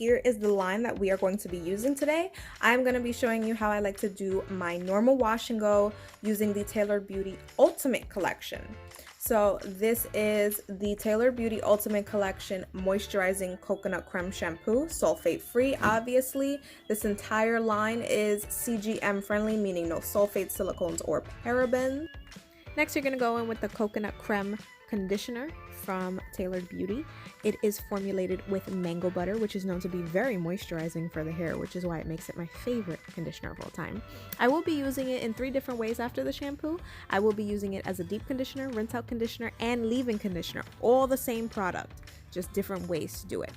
here is the line that we are going to be using today. I'm going to be showing you how I like to do my normal wash and go using the Tailored Beauty Ultimate Collection. So this is the Tailored Beauty Ultimate Collection Moisturizing Coconut Creme Shampoo, sulfate free. Obviously, this entire line is CGM friendly, meaning no sulfates, silicones, or parabens. Next, you're gonna go in with the Coconut Creme Conditioner from Tailored Beauty. It is formulated with mango butter, which is known to be very moisturizing for the hair, which is why it makes it my favorite conditioner of all time. I will be using it in 3 different ways after the shampoo. I will be using it as a deep conditioner, rinse out conditioner, and leave-in conditioner. All the same product, just different ways to do it.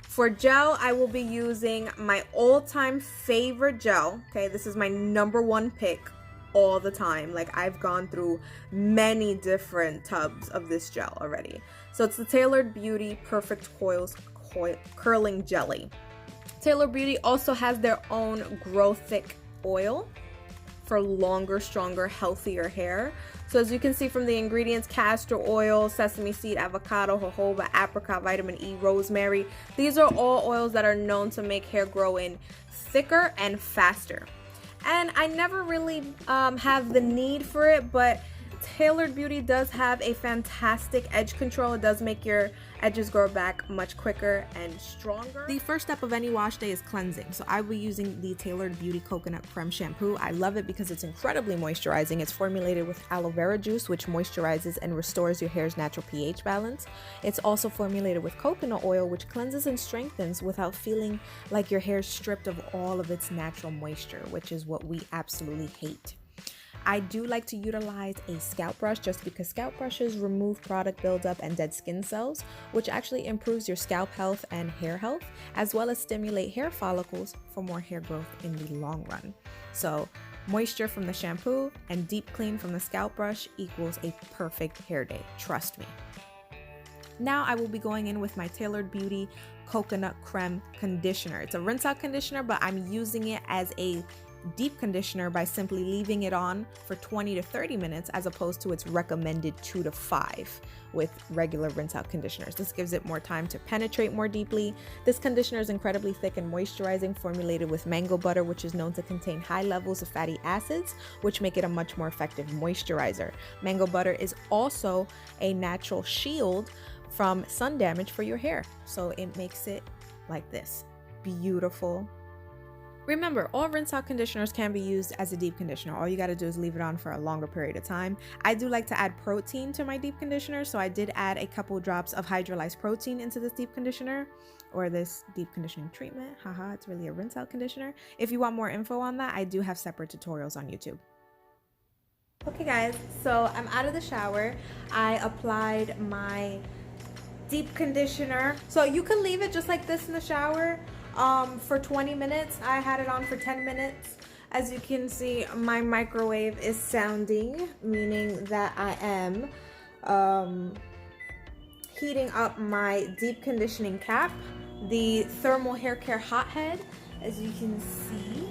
For gel, I will be using my all-time favorite gel. Okay, this is my #1 pick all the time. Like, I've gone through many different tubs of this gel already. So it's the Tailored Beauty Perfect Coils Curling Jelly. Tailored Beauty also has their own Grow Thick oil for longer, stronger, healthier hair. So as you can see from the ingredients, castor oil, sesame seed, avocado, jojoba, apricot, vitamin E, rosemary. These are all oils that are known to make hair grow in thicker and faster. And I never really have the need for it, but Tailored Beauty does have a fantastic edge control. It does make your edges grow back much quicker and stronger. The first step of any wash day is cleansing. So I will be using the Tailored Beauty Coconut Creme Shampoo. I love it because it's incredibly moisturizing. It's formulated with aloe vera juice, which moisturizes and restores your hair's natural pH balance. It's also formulated with coconut oil, which cleanses and strengthens without feeling like your hair is stripped of all of its natural moisture, which is what we absolutely hate. I do like to utilize a scalp brush just because scalp brushes remove product buildup and dead skin cells, which actually improves your scalp health and hair health, as well as stimulate hair follicles for more hair growth in the long run. So moisture from the shampoo and deep clean from the scalp brush equals a perfect hair day, trust me. Now I will be going in with my Tailored Beauty Coconut Creme Conditioner. It's a rinse out conditioner, but I'm using it as a deep conditioner by simply leaving it on for 20 to 30 minutes as opposed to its recommended 2 to 5 with regular rinse out conditioners. This gives it more time to penetrate more deeply. This conditioner is incredibly thick and moisturizing, formulated with mango butter, which is known to contain high levels of fatty acids, which make it a much more effective moisturizer. Mango butter is also a natural shield from sun damage for your hair, so it makes it like this beautiful. Remember, all rinse out conditioners can be used as a deep conditioner. All you got to do is leave it on for a longer period of time. I do like to add protein to my deep conditioner, so I did add a couple drops of hydrolyzed protein into this deep conditioner, or this deep conditioning treatment. Haha, it's really a rinse out conditioner. If you want more info on that, I do have separate tutorials on YouTube. Okay guys, so I'm out of the shower. I applied my deep conditioner. So you can leave it just like this in the shower for 20 minutes. I had it on for 10 minutes. As you can see, my microwave is sounding, meaning that I am heating up my deep conditioning cap, the thermal hair care hothead, as you can see.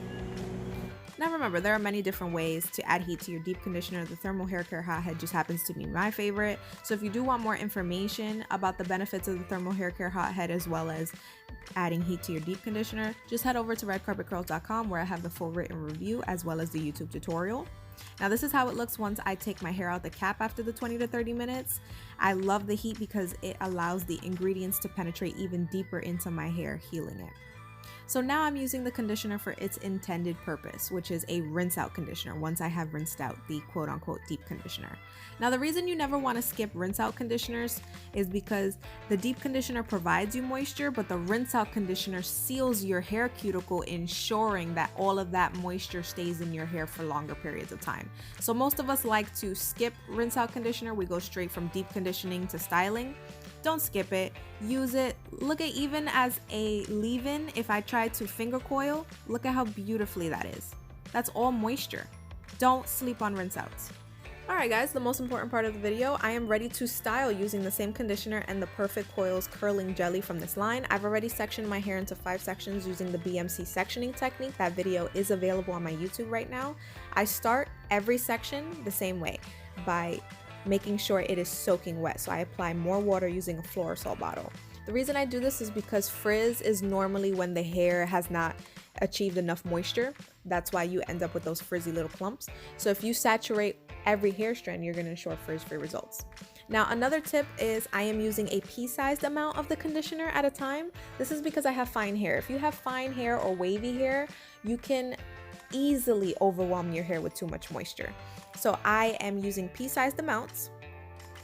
Now remember, there are many different ways to add heat to your deep conditioner. The thermal hair care hothead just happens to be my favorite. So if you do want more information about the benefits of the thermal hair care hothead as well as adding heat to your deep conditioner, just head over to redcarpetcurls.com where I have the full written review as well as the YouTube tutorial. Now this is how it looks once I take my hair out the cap after the 20 to 30 minutes. I love the heat because it allows the ingredients to penetrate even deeper into my hair, healing it. So now I'm using the conditioner for its intended purpose, which is a rinse out conditioner once I have rinsed out the quote unquote deep conditioner. Now the reason you never want to skip rinse out conditioners is because the deep conditioner provides you moisture, but the rinse out conditioner seals your hair cuticle, ensuring that all of that moisture stays in your hair for longer periods of time. So most of us like to skip rinse out conditioner. We go straight from deep conditioning to styling. Don't skip it, use it. Look at, even as a leave-in, if I try to finger coil, look at how beautifully that is. That's all moisture. Don't sleep on rinse outs. Alright guys, the most important part of the video, I am ready to style using the same conditioner and the Perfect Coils curling jelly from this line. I've already sectioned my hair into 5 sections using the BMC Sectioning Technique. That video is available on my YouTube right now. I start every section the same way, by making sure it is soaking wet. So I apply more water using a Florasol bottle. The reason I do this is because frizz is normally when the hair has not achieved enough moisture. That's why you end up with those frizzy little clumps. So if you saturate every hair strand, you're going to ensure frizz-free results. Now, another tip is I am using a pea-sized amount of the conditioner at a time. This is because I have fine hair. If you have fine hair or wavy hair, you can easily overwhelm your hair with too much moisture. So I am using pea-sized amounts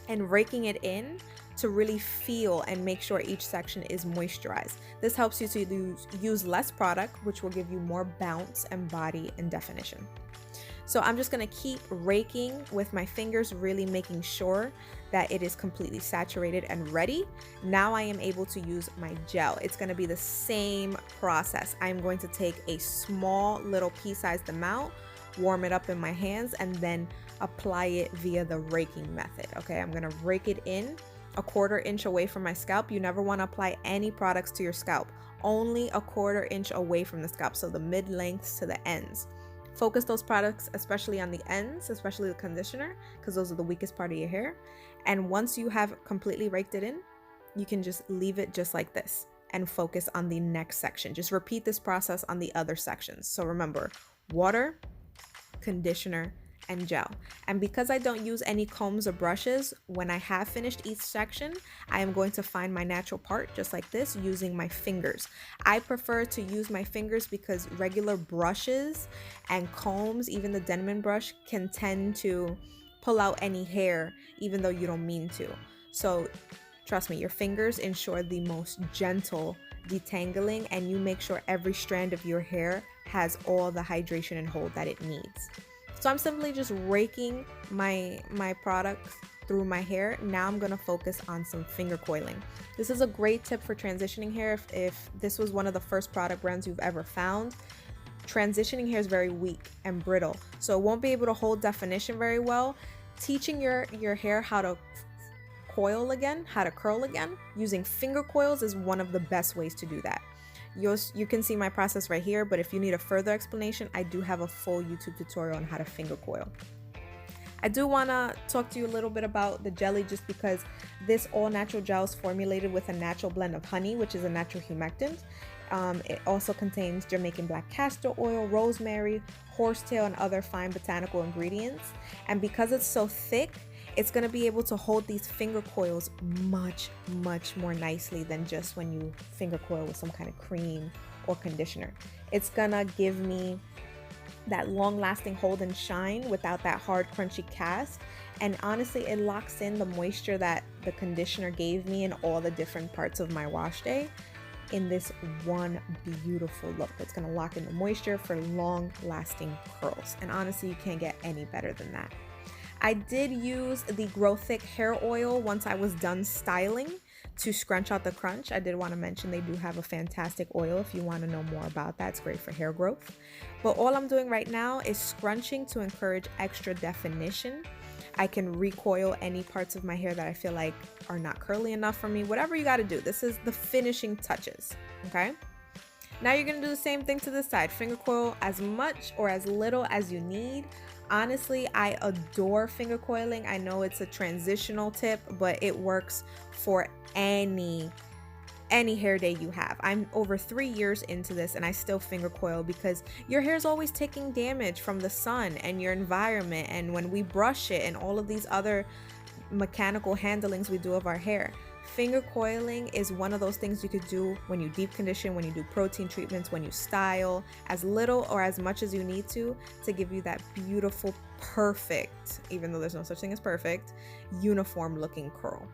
and raking it in to really feel and make sure each section is moisturized. This helps you to use less product, which will give you more bounce and body and definition. So I'm just gonna keep raking with my fingers, really making sure that it is completely saturated and ready. Now I am able to use my gel. It's gonna be the same process. I'm going to take a small little pea-sized amount, warm it up in my hands, and then apply it via the raking method. Okay, I'm gonna rake it in a 1/4 inch away from my scalp. You never wanna apply any products to your scalp, only a 1/4 inch away from the scalp, so the mid-lengths to the ends. Focus those products, especially on the ends, especially the conditioner, because those are the weakest part of your hair. And once you have completely raked it in, you can just leave it just like this and focus on the next section. Just repeat this process on the other sections. So remember, water, conditioner, and gel. And because I don't use any combs or brushes, when I have finished each section, I am going to find my natural part just like this using my fingers. I prefer to use my fingers because regular brushes and combs, even the Denman brush, can tend to pull out any hair even though you don't mean to. So trust me, your fingers ensure the most gentle detangling, and you make sure every strand of your hair has all the hydration and hold that it needs. So I'm simply just raking my products through my hair. Now I'm gonna focus on some finger coiling. This is a great tip for transitioning hair. If this was one of the first product brands you've ever found, transitioning hair is very weak and brittle, so it won't be able to hold definition very well. Teaching your hair how to coil again, how to curl again, using finger coils is one of the best ways to do that. You can see my process right here, but if you need a further explanation, I do have a full YouTube tutorial on how to finger coil. I do want to talk to you a little bit about the jelly, just because this all natural gel is formulated with a natural blend of honey, which is a natural humectant. It also contains Jamaican black castor oil, rosemary, horsetail, and other fine botanical ingredients. And because it's so thick, it's going to be able to hold these finger coils much more nicely than just when you finger coil with some kind of cream or conditioner. It's going to give me that long-lasting hold and shine without that hard crunchy cast. And honestly, it locks in the moisture that the conditioner gave me in all the different parts of my wash day in this one beautiful look. That's going to lock in the moisture for long-lasting curls. And honestly, you can't get any better than that. I did use the Grow Thick hair oil once I was done styling to scrunch out the crunch. I did want to mention they do have a fantastic oil if you want to know more about that. It's great for hair growth. But all I'm doing right now is scrunching to encourage extra definition. I can recoil any parts of my hair that I feel like are not curly enough for me. Whatever you got to do. This is the finishing touches, okay? Now you're going to do the same thing to this side. Finger coil as much or as little as you need. Honestly, I adore finger coiling. I know it's a transitional tip, but it works for any hair day you have. I'm over 3 years into this and I still finger coil because your hair is always taking damage from the sun and your environment, and when we brush it and all of these other mechanical handlings we do of our hair. Finger coiling is one of those things you could do when you deep condition, when you do protein treatments, when you style, as little or as much as you need to give you that beautiful, perfect, even though there's no such thing as perfect, uniform looking curl.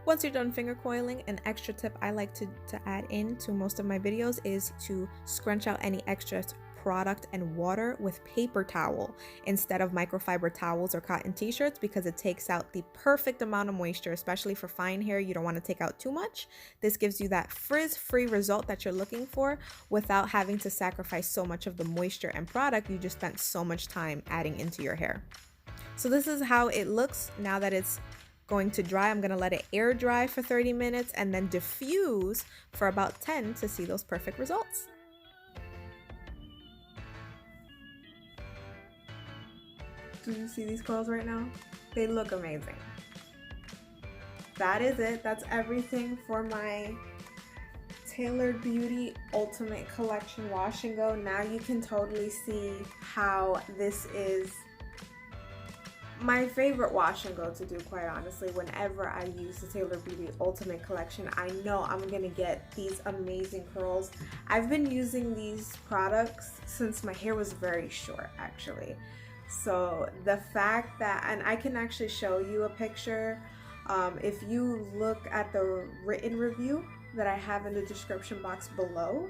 Once you're done finger coiling, an extra tip I like to add in to most of my videos is to scrunch out any extra product and water with paper towel instead of microfiber towels or cotton t-shirts, because it takes out the perfect amount of moisture, especially for fine hair. You don't want to take out too much. This gives you that frizz-free result that you're looking for without having to sacrifice so much of the moisture and product you just spent so much time adding into your hair. So this is how it looks now that it's going to dry. I'm going to let it air dry for 30 minutes and then diffuse for about 10 to see those perfect results. Do you see these curls right now? They look amazing. that is it. That's everything for my Tailored Beauty Ultimate Collection Wash and Go. Now you can totally see how this is my favorite wash and go to do, quite honestly. Whenever I use the Tailored Beauty Ultimate Collection, I know I'm gonna get these amazing curls. I've been using these products since my hair was very short, actually. So the fact that, and I can actually show you a picture, if you look at the written review that I have in the description box below,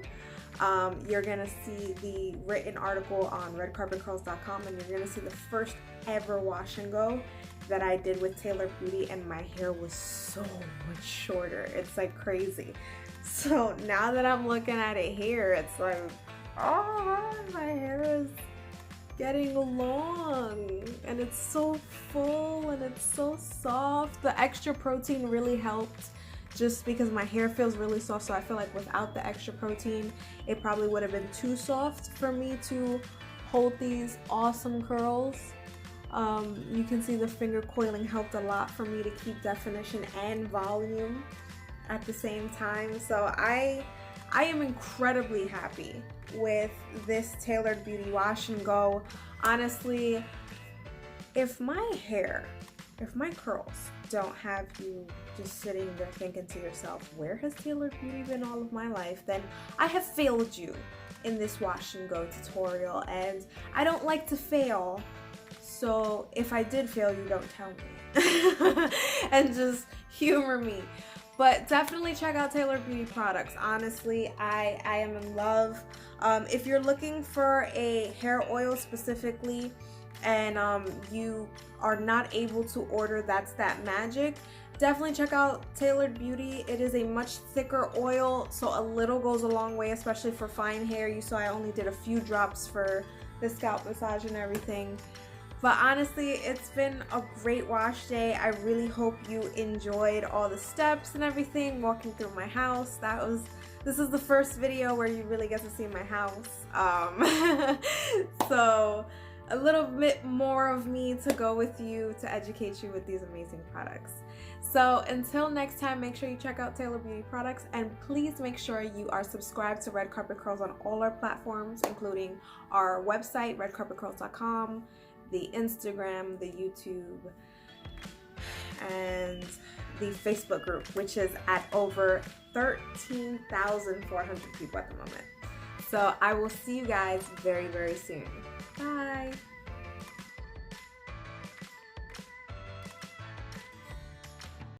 you're gonna see the written article on redcarpetcurls.com, and you're gonna see the first ever wash and go that I did with Tailored Beauty, and my hair was so much shorter. It's like crazy. So now that I'm looking at it here, it's like, oh, my hair is getting long and it's so full and it's so soft. The extra protein really helped, just because my hair feels really soft. So I feel like without the extra protein, it probably would have been too soft for me to hold these awesome curls. You can see the finger coiling helped a lot for me to keep definition and volume at the same time. So I am incredibly happy with this Tailored Beauty Wash and Go. Honestly, if my curls don't have you just sitting there thinking to yourself, where has Tailored Beauty been all of my life, then I have failed you in this wash and go tutorial, and I don't like to fail. So if I did fail you, don't tell me and just humor me. But definitely check out Tailored Beauty products. Honestly, I am in love. If you're looking for a hair oil specifically, and you are not able to order That's That Magic, definitely check out Tailored Beauty. It is a much thicker oil, so a little goes a long way, especially for fine hair. You saw I only did a few drops for the scalp massage and everything. But honestly, it's been a great wash day. I really hope you enjoyed all the steps and everything, walking through my house. This is the first video where you really get to see my house. So a little bit more of me to go with you to educate you with these amazing products. So until next time, make sure you check out Tailored Beauty products, and please make sure you are subscribed to Red Carpet Curls on all our platforms, including our website, redcarpetcurls.com, the Instagram, the YouTube, and the Facebook group, which is at over 13,400 people at the moment. So I will see you guys very, very soon. Bye.